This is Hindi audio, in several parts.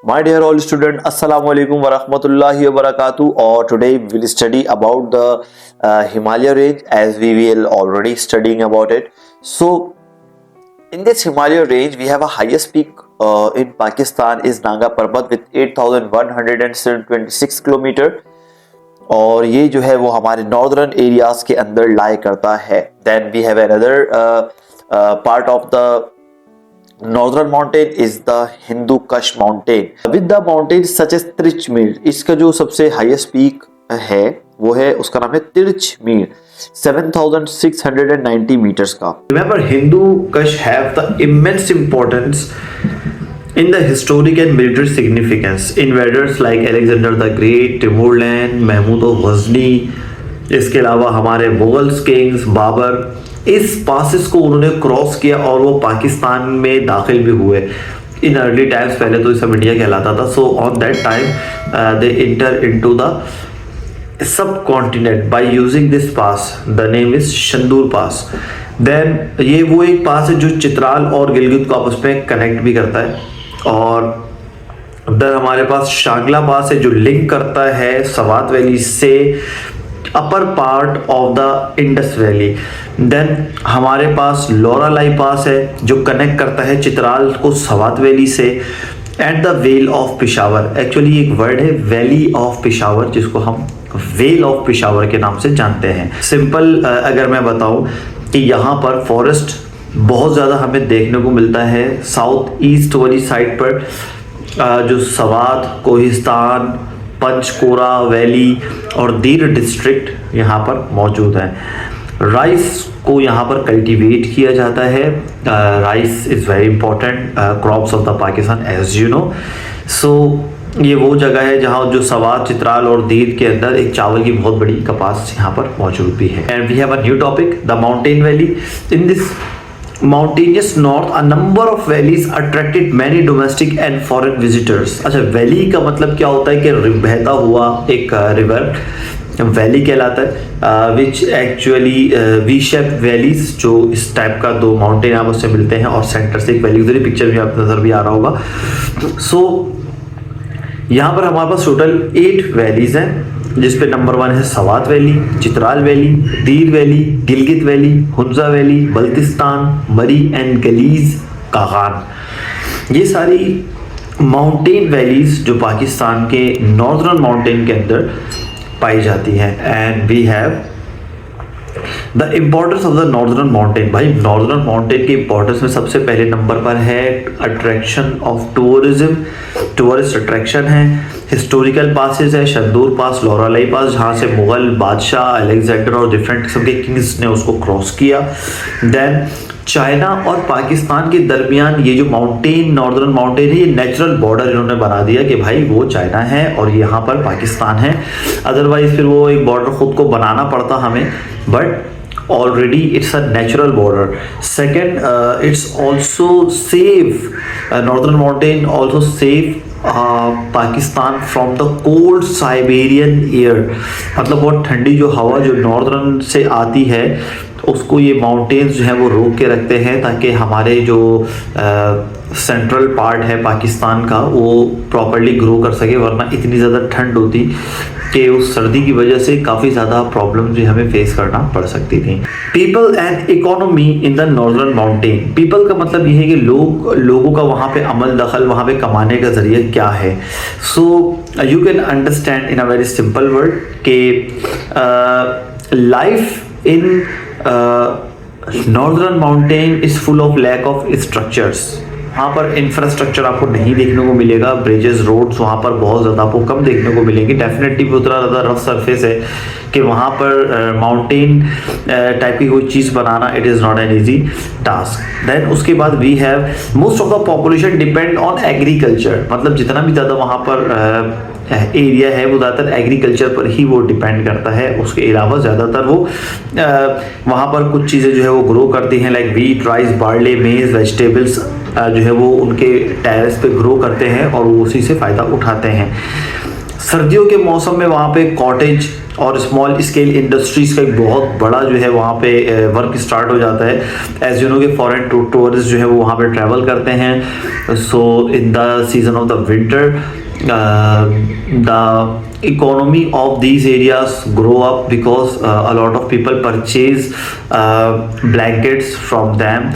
My dear all student, Assalamu alaikum wa rahmatullahi wa barakatuh. Or today we will study about the Himalaya range, as we will already studying about it. So in this Himalaya range, we have a highest peak in Pakistan is Nanga Parbat with 8,126 kilometre, और ये जो है वो हमारे नॉर्दर्न एरियाज के अंदर लाई करता है. Then we have another part of the northern mountain is the Hindu Kush mountain with the mountain such as Tirich Mir. इसका जो सबसे हाईएस्ट पीक है वो है, उसका नाम है तिरचमीर, 7,690 मीटर्स का. Remember, Hindu Kush have the immense importance in the historic and military significance. Invaders like Alexander the Great, Timur-Lenk, Mahmud of Ghazni, इसके अलावा हमारे मुगल्स किंग्स बाबर, इस पासिस को उन्होंने क्रॉस किया और वो पाकिस्तान में दाखिल भी हुए. इन अर्ली टाइम्स, पहले तो ये सब इंडिया कहलाता था. So on that time they enter into the subcontinent by using this pass. The name is Shandur pass. Then ये वो एक पास है जो चित्राल और गिलगित को आपस में कनेक्ट भी करता है. और उधर हमारे पास शांगला पास है जो लिंक करता है सवात वैली से upper part of the Indus valley. Then हमारे पास लोरालाई पास है जो कनेक्ट करता है चित्राल को सवात वैली से. At the well of Peshawar, actually एक वर्ड है वैली ऑफ पिशावर जिसको हम वेल ऑफ पिशावर के नाम से जानते हैं. सिंपल अगर मैं बताऊं कि यहाँ पर फॉरेस्ट बहुत ज़्यादा हमें देखने को मिलता है साउथ ईस्ट वाली साइड पर, जो सवात, कोहिस्तान, पंचकोरा वैली और दीर डिस्ट्रिक्ट यहाँ पर मौजूद है. राइस को यहाँ पर कल्टीवेट किया जाता है. Rice is very important crops of the Pakistan as you know. So ये वो जगह है जहाँ जो सवात, चित्राल और दीर के अंदर एक चावल की बहुत बड़ी कपास यहाँ पर मौजूद भी है. And we have a new topic, the mountain valley. In this mountainous north a number of valleys attracted many domestic and foreign visitors. अच्छा, वैली का मतलब क्या होता है कि बहता हुआ एक रिवर वैली कहलाता है, which actually V shape valleys, जो इस टाइप का दो माउंटेन आपस में मिलते हैं और सेंटर से एक वैली, उधर पिक्चर में आप नजर भी आ रहा होगा. सो यहाँ पर हमारे पास टोटल 8 वैलीज हैं, जिसपे नंबर 1 है सवात वैली, चित्राल वैली, दीर valley, Gilgit valley, Hunza valley, Baltistan, मरी एंड गलीज कागान. ये सारी माउंटेन वैलीज जो पाकिस्तान के नॉर्दर्न माउंटेन के अंदर पाई जाती हैं. And we have the importance of the northern mountain. भाई नॉर्दर्न माउंटेन के इम्पोर्टेंस में सबसे पहले नंबर पर है attraction of tourism, tourist attraction है. हिस्टोरिकल पासेस है, शंदूर पास, लोरालाई पास, जहाँ से मुगल बादशाह अलेक्जेंडर और डिफरेंट किस्म के किंग्स ने उसको क्रॉस किया. देन चाइना और पाकिस्तान के दरमियान ये जो माउंटेन, नॉर्दर्न माउंटेन है, ये नेचुरल बॉर्डर इन्होंने बना दिया कि भाई वो चाइना है और यहाँ पर पाकिस्तान है. अदरवाइज फिर वो एक बॉर्डर खुद को बनाना पड़ता हमें, but already it's a natural border. Second, it's also save, northern mountain also save Pakistan from the cold Siberian air. मतलब बहुत ठंडी जो हवा जो नॉर्दर्न से आती है उसको ये माउंटेन्स जो है वो रोक के रखते हैं, ताकि हमारे जो सेंट्रल पार्ट है पाकिस्तान का वो प्रॉपरली ग्रो कर सके. वरना इतनी ज़्यादा ठंड होती कि उस सर्दी की वजह से काफ़ी ज़्यादा प्रॉब्लम्स भी हमें फेस करना पड़ सकती थी. People and economy in the northern mountain. People का मतलब ये है कि लोगों का वहाँ पे अमल दखल, वहाँ पे कमाने का जरिया क्या है. So you can understand in a very simple word के life in northern mountain is full of lack of structures. वहाँ पर इंफ्रास्ट्रक्चर आपको नहीं देखने को मिलेगा. ब्रिजेस, रोड्स वहाँ पर बहुत ज़्यादा आपको कम देखने को मिलेंगे. डेफिनेटली उतना ज़्यादा रफ सरफेस है कि वहाँ पर माउंटेन टाइप की कोई चीज़ बनाना it is not an easy task. Then उसके बाद we have most of the population depend on agriculture. मतलब जितना भी ज़्यादा वहाँ पर एरिया है वो ज़्यादातर एग्रीकल्चर पर ही वो डिपेंड करता है. उसके अलावा ज़्यादातर वो वहाँ पर कुछ चीज़ें जो है वो ग्रो करती हैं, लाइक वीट, राइस, बार्ले, मेज, वेजिटेबल्स जो है वो उनके टेरेस पे ग्रो करते हैं और वो उसी से फ़ायदा उठाते हैं. सर्दियों के मौसम में वहाँ पे कॉटेज और स्मॉल स्केल इंडस्ट्रीज का एक बहुत बड़ा जो है वहाँ पे वर्क स्टार्ट हो जाता है। एज यू नो कि फॉरेन टूरिस्ट जो है वो वहाँ पे ट्रैवल करते हैं। So in the season of the winter the economy of these areas grow up because a lot of people purchase blankets from them,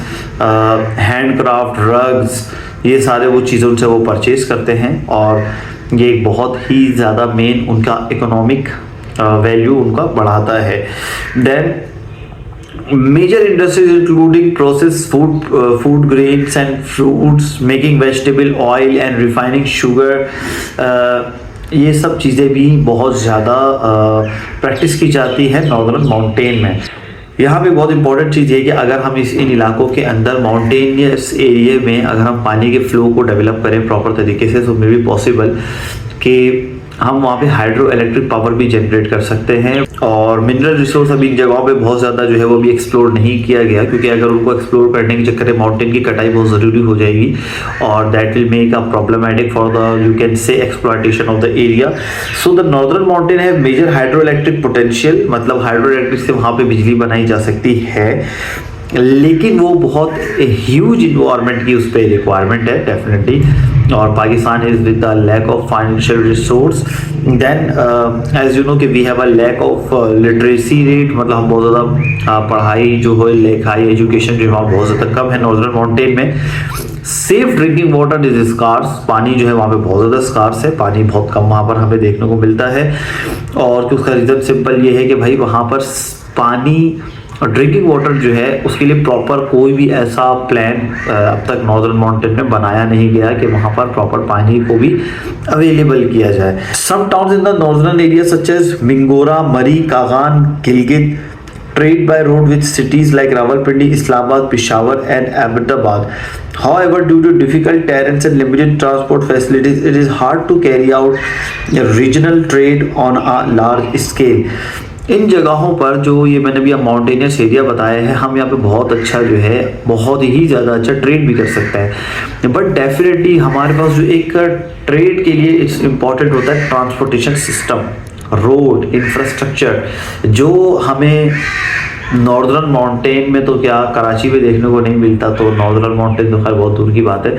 handcraft rugs, ये सारे वो चीज़ों से वो परचेज करते हैं और ये एक बहुत ही ज़्यादा मेन उनका इकोनॉमिक वैल्यू उनका बढ़ाता है। Then major industries including processed food grains and fruits, making vegetable oil and refining sugar, ये सब चीज़ें भी बहुत ज़्यादा प्रैक्टिस की जाती है नॉर्दर्न माउंटेन में। यहाँ पे बहुत इंपॉर्टेंट चीज़ है कि अगर हम इन इलाकों के अंदर माउंटेनियस एरिया में अगर हम पानी के फ्लो को डेवलप करें प्रॉपर तरीके से तो मे बी पॉसिबल कि हम वहाँ पे हाइड्रो इलेक्ट्रिक पावर भी जनरेट कर सकते हैं। और मिनरल रिसोर्स अभी इन जगहों पे बहुत ज़्यादा जो है वो भी एक्सप्लोर नहीं किया गया, क्योंकि अगर उनको एक्सप्लोर करने के चक्कर में माउंटेन की कटाई बहुत ज़रूरी हो जाएगी और that will make a problematic for the you can say exploitation of the area. So the northern mountain है मेजर हाइड्रो इलेक्ट्रिक पोटेंशियल, मतलब हाइड्रो इलेक्ट्रिक से वहाँ पर बिजली बनाई जा सकती है, लेकिन वो बहुत ह्यूज इन्वायरमेंट की उस पर रिक्वायरमेंट है डेफिनेटली। और Pakistan is with the lack of financial resource. Then as you know कि we have a lack of literacy rate, मतलब हम बहुत ज़्यादा पढ़ाई जो है लिखाई एजुकेशन जो है बहुत ज़्यादा कम है नॉर्दर्न माउंटेन में। Safe drinking water is scarce, पानी जो है वहाँ पे बहुत ज़्यादा स्कार्स है, पानी बहुत कम वहाँ पर हमें देखने को मिलता है। और उसका रीज़न सिंपल ये है कि भाई वहाँ पर पानी और ड्रिंकिंग वाटर जो है उसके लिए प्रॉपर कोई भी ऐसा प्लान अब तक नॉर्दर्न माउंटेन में बनाया नहीं गया कि वहाँ पर प्रॉपर पानी को भी अवेलेबल किया जाए। Some towns in the northern area such as Mingora, Murree, Kagan, Gilgit trade by road with cities like Rawalpindi, Islamabad, Peshawar and Ahmedabad. However, due to difficult terrains and limited transport facilities, it is hard to carry out a regional trade on a large scale. इन जगहों पर जो ये मैंने भी माउंटेनियस एरिया बताया है, हम यहाँ पे बहुत अच्छा जो है बहुत ही ज़्यादा अच्छा ट्रेड भी कर सकते हैं। बट डेफिनेटली हमारे पास जो एक ट्रेड के लिए इट्स इम्पॉर्टेंट होता है ट्रांसपोर्टेशन सिस्टम, रोड इंफ्रास्ट्रक्चर, जो हमें नॉर्दर्न माउंटेन में तो क्या कराची में देखने को नहीं मिलता, तो नॉर्दर्न माउंटेन तो खैर बहुत दूर की बात है।